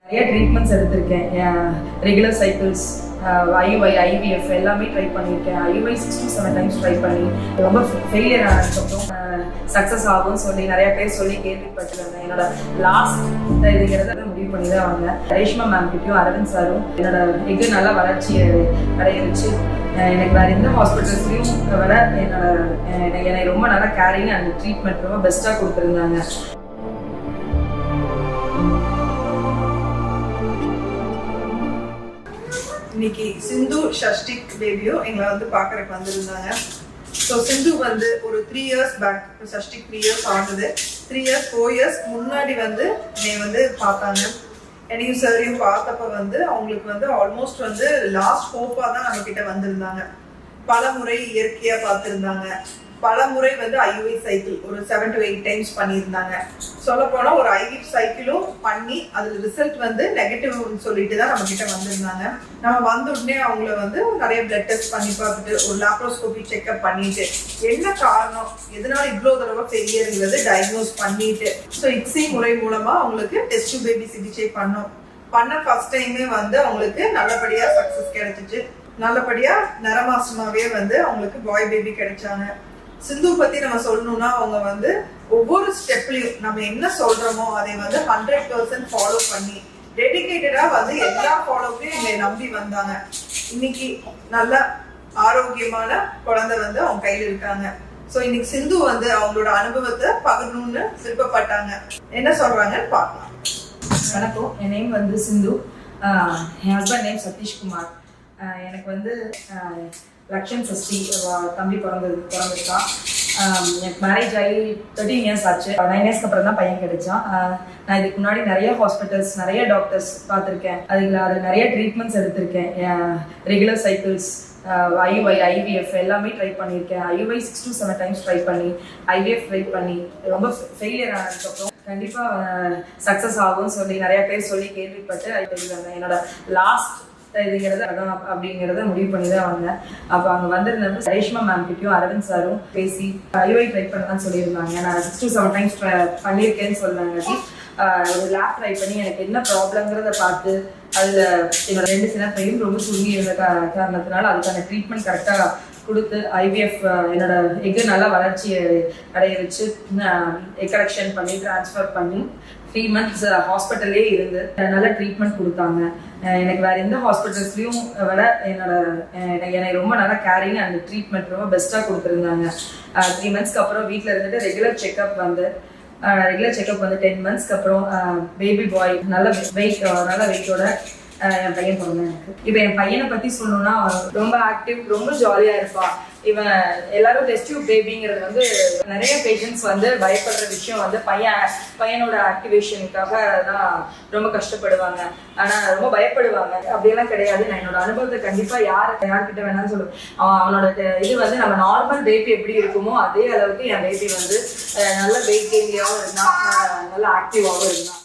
நிறைய ட்ரீட்மெண்ட்ஸ் எடுத்திருக்கேன். Regular cycles, IUI, IVF எல்லாமே ட்ரை பண்ணியிருக்கேன். IUI 6 to 7 டைம்ஸ் ட்ரை பண்ணி ரொம்ப ஃபெயிலியர் ஆனதுக்கப்புறம் சக்ஸஸ் ஆகும்னு சொல்லி நிறைய பேர் சொல்லி கேள்விப்பட்டிருந்தேன். என்னோட லாஸ்ட் இதுங்கிறத முடிவு பண்ணி தான் வந்தேன். ரேஷ்மா மேம் கிட்டையும் அரவிந்த் சாரும் என்னோட எக்கு நல்லா வளர்ச்சி அடைய வச்சு எனக்கு வேறு எந்த ஹாஸ்பிட்டல்ஸ்லையும் விட என்னை ரொம்ப நல்லா கேரிங் அண்ட் ட்ரீட்மெண்ட் ரொம்ப பெஸ்ட்டாக கொடுத்துருந்தாங்க. இன்னைக்கு சிந்து ஷஷ்டிக் பேபியும் எங்களை பார்க்கறதுக்கு வந்திருந்தாங்க. ஸோ சிந்து ஒரு 3 இயர்ஸ் பேக், ஷஷ்டிக் 3 இயர்ஸ் ஆகுது. 3 இயர்ஸ் 4 இயர்ஸ் முன்னாடி என்னை பார்த்தாங்க. என்னையும் சாரையும் பார்த்தப்ப அவங்களுக்கு ஆல்மோஸ்ட் லாஸ்ட் ஹோப்பாக தான் நம்ம கிட்ட வந்திருந்தாங்க. பல முறை இயற்கையா பார்த்துருந்தாங்க. பல முறை IUI சைக்கிள் ஒரு 7 to 8 டைம்ஸ் பண்ணியிருந்தாங்க. சொல்ல போனா ஒரு IVF சைக்கிளும் பண்ணி அதுல ரிசல்ட் நெகட்டிவ்னு சொல்லிட்டு தான் நம்ம கிட்ட வந்திருந்தாங்க. நம்ம வந்த உடனே அவங்கள நிறைய பிளட் டெஸ்ட் பண்ணி பார்த்துட்டு ஒரு லாப்ரோஸ்கோபி செக்அப் பண்ணிட்டு என்ன காரணம், எதனால இவ்வளோ தடவை ஃபெயிலியருங்கிறது டயக்னோஸ் பண்ணிட்டு ஸோ ICSI முறை மூலமா அவங்களுக்கு டெஸ்ட் பேபி சிகிச்சை பண்ண ஃபர்ஸ்ட் டைமே அவங்களுக்கு நல்லபடியா சக்சஸ் கிடைச்சிச்சு. நல்லபடியா நரமாசமாவே அவங்களுக்கு பாய் பேபி கிடைச்சாங்க. சிந்து பத்தி நம்ம சொல்லணும்னா அவங்க ஒவ்வொரு ஸ்டெப்லயும் நம்ம என்ன சொல்றோமோ அதை 100% ஃபாலோ பண்ணி டெடிகேட்டடா எல்லா ஃபாலோப்பையும் எங்களை நம்பி வந்தாங்க. இன்னைக்கு நல்ல ஆரோக்கியமான குழந்தை அவங்க கையில இருக்காங்க. ஸோ இன்னைக்கு சிந்து அவங்களோட அனுபவத்தை பகிரணும்னு விருப்பப்பட்டாங்க. என்ன சொல்றாங்கன்னு பார்க்கலாம். வணக்கம், என் நேம் சிந்து. என் ஹஸ்பண்ட் நேம் சதீஷ்குமார். எனக்கு லக்ஷன் சஷ்டி தம்பி பிறந்திருக்கான். எனக்கு மேரேஜ் ஆகி 13 இயர்ஸ் ஆச்சு. 9 இயர்ஸ்க்கு அப்புறம் தான் பையன் கிடைச்சான். நான் இதுக்கு முன்னாடி நிறைய ஹாஸ்பிட்டல்ஸ், நிறைய டாக்டர்ஸ் பார்த்துருக்கேன். அதில் நிறைய ட்ரீட்மெண்ட்ஸ் எடுத்திருக்கேன். ரெகுலர் சைக்கிள்ஸ், IUI, IVF எல்லாமே ட்ரை பண்ணியிருக்கேன். IUI 6 to 7 டைம்ஸ் ட்ரை பண்ணி IVF ட்ரை பண்ணி ரொம்ப ஃபெயிலியர் ஆனதுக்கப்புறம் கண்டிப்பாக சக்ஸஸ் ஆகும்னு சொல்லி நிறைய பேர் சொல்லி கேள்விப்பட்டு என்னோட லாஸ்ட் இதுங்கிறது அதான் அப்படிங்கிறத முடிவு பண்ணி தான் வந்தேன். அப்போ அங்கே வந்திருந்தப்ப ரேஷ்மா மேம் கிட்டையும் அரவிந்த் சாரும் பேசி IUI ட்ரை பண்ணலான்னு சொல்லியிருந்தாங்க. நான் 6 to 7 டைம்ஸ் பண்ணியிருக்கேன்னு சொன்னாங்க. ஒரு லேப் ட்ரை பண்ணி எனக்கு என்ன ப்ராப்ளம்ங்கிறத பார்த்து அதில் என்னோட 2 சின்னப்பையும் ரொம்ப சுருங்கி இருந்த காரணத்தினால அதுக்கான ட்ரீட்மெண்ட் கரெக்டாக கொடுத்து IVF என்னோட எக்கு நல்லா வளர்ச்சி அடைய வச்சு எக் கரெக்ஷன் பண்ணி ட்ரான்ஸ்ஃபர் பண்ணி 3 months ஹாஸ்பிட்டல்லே இருந்து நல்ல ட்ரீட்மெண்ட் கொடுத்தாங்க. எனக்கு வேறு எந்த ஹாஸ்பிட்டல்ஸ்லையும் விட என்னை ரொம்ப நல்லா கேரிங் அண்ட் ட்ரீட்மெண்ட் ரொம்ப பெஸ்ட்டாக கொடுத்துருந்தாங்க. 3 monthsக்கு அப்புறம் வீட்டில் இருந்துட்டு ரெகுலர் செக்அப் 10 monthsக்கு அப்புறம் பேபி பாய் நல்ல வெயிட்டோட என் பையன் பிறந்தேன். எனக்கு இப்போ என் பையனை பற்றி சொல்லணும்னா ரொம்ப ஆக்டிவ், ரொம்ப ஜாலியாக இருப்பான். இவன் எல்லாரும் டெஸ்ட் டியூப் பேபிங்கிறது நிறைய பேஷண்ட்ஸ் பயப்படுற விஷயம் பையனோட ஆக்டிவேஷனுக்காக தான் ரொம்ப கஷ்டப்படுவாங்க. ஆனால் ரொம்ப பயப்படுவாங்க. அப்படியெல்லாம் கிடையாது. நான் என்னோட அனுபவத்தை கண்டிப்பாக யார்கிட்ட வேணாலும் சொல்லுவேன். அவனோட இது நம்ம நார்மல் பேபி எப்படி இருக்குமோ அதே அளவுக்கு என் பேபி நல்ல வெயிட் கெயின்லியாகவும் இருந்தான், நல்ல ஆக்டிவாகவும் இருந்தான்.